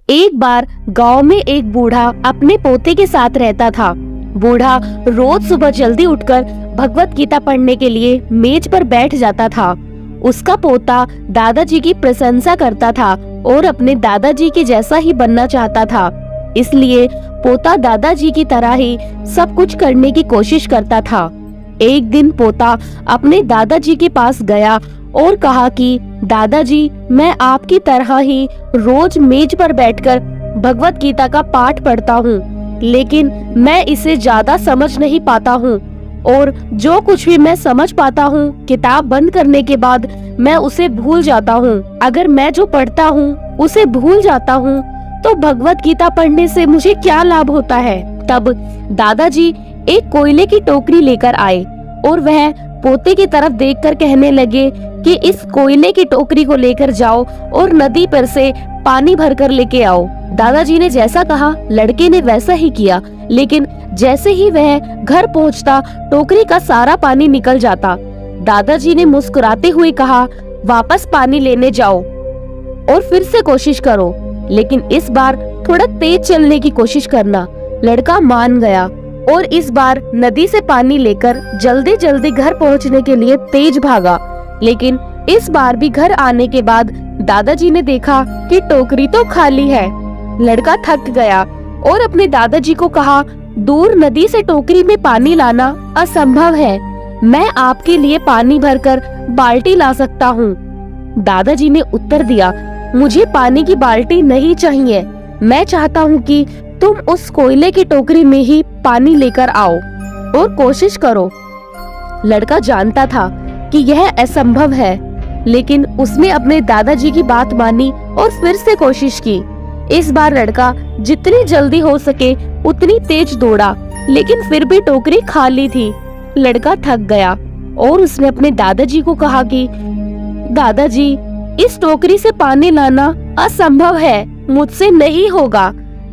एक बार गांव में एक बूढ़ा अपने पोते के साथ रहता था। बूढ़ा रोज सुबह जल्दी उठकर भगवत गीता पढ़ने के लिए मेज पर बैठ जाता था। उसका पोता दादाजी की प्रशंसा करता था और अपने दादाजी के जैसा ही बनना चाहता था। इसलिए पोता दादाजी की तरह ही सब कुछ करने की कोशिश करता था। एक दिन पोता अपने दादाजी के पास गया और कहा कि दादाजी, मैं आपकी तरह ही रोज मेज पर बैठकर भगवत गीता का पाठ पढ़ता हूँ, लेकिन मैं इसे ज्यादा समझ नहीं पाता हूँ और जो कुछ भी मैं समझ पाता हूँ किताब बंद करने के बाद मैं उसे भूल जाता हूँ। अगर मैं जो पढ़ता हूँ उसे भूल जाता हूँ तो भगवत गीता पढ़ने से मुझे क्या लाभ होता है। तब दादाजी एक कोयले की टोकरी लेकर आए और वह पोते की तरफ देखकर कहने लगे कि इस कोयले की टोकरी को लेकर जाओ और नदी पर से पानी भरकर लेके आओ। दादाजी ने जैसा कहा लड़के ने वैसा ही किया, लेकिन जैसे ही वह घर पहुंचता टोकरी का सारा पानी निकल जाता। दादाजी ने मुस्कुराते हुए कहा, वापस पानी लेने जाओ और फिर से कोशिश करो, लेकिन इस बार थोड़ा तेज चलने की कोशिश करना। लड़का मान गया और इस बार नदी से पानी लेकर जल्दी जल्दी घर पहुंचने के लिए तेज भागा। लेकिन इस बार भी घर आने के बाद दादाजी ने देखा कि टोकरी तो खाली है। लड़का थक गया और अपने दादाजी को कहा, दूर नदी से टोकरी में पानी लाना असंभव है, मैं आपके लिए पानी भरकर बाल्टी ला सकता हूँ। दादाजी ने उत्तर दिया, मुझे पानी की बाल्टी नहीं चाहिए, मैं चाहता हूँ कि तुम उस कोयले की टोकरी में ही पानी लेकर आओ और कोशिश करो। लड़का जानता था कि यह असंभव है, लेकिन उसने अपने दादाजी की बात मानी और फिर से कोशिश की। इस बार लड़का जितनी जल्दी हो सके उतनी तेज दौड़ा, लेकिन फिर भी टोकरी खाली थी। लड़का थक गया और उसने अपने दादाजी को कहा कि दादाजी, इस टोकरी से पानी लाना असंभव है, मुझसे नहीं होगा।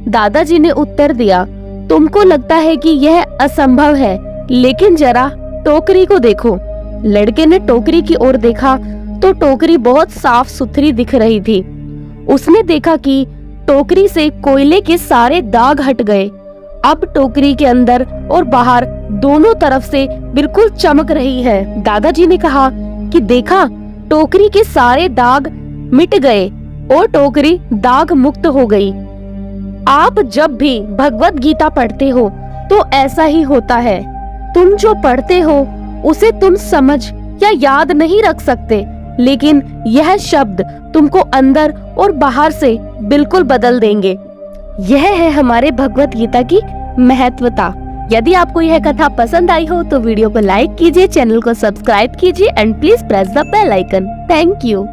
दादाजी ने उत्तर दिया, तुमको लगता है कि यह असंभव है, लेकिन जरा टोकरी को देखो। लड़के ने टोकरी की ओर देखा तो टोकरी बहुत साफ सुथरी दिख रही थी। उसने देखा कि टोकरी से कोयले के सारे दाग हट गए। अब टोकरी के अंदर और बाहर दोनों तरफ से बिल्कुल चमक रही है। दादाजी ने कहा कि देखा, टोकरी के सारे दाग मिट गए और टोकरी दाग मुक्त हो गई। आप जब भी भगवत गीता पढ़ते हो तो ऐसा ही होता है। तुम जो पढ़ते हो उसे तुम समझ या याद नहीं रख सकते, लेकिन यह शब्द तुमको अंदर और बाहर से बिल्कुल बदल देंगे। यह है हमारे भगवत गीता की महत्वता। यदि आपको यह कथा पसंद आई हो तो वीडियो को लाइक कीजिए, चैनल को सब्सक्राइब कीजिए and please press the bell icon. Thank you.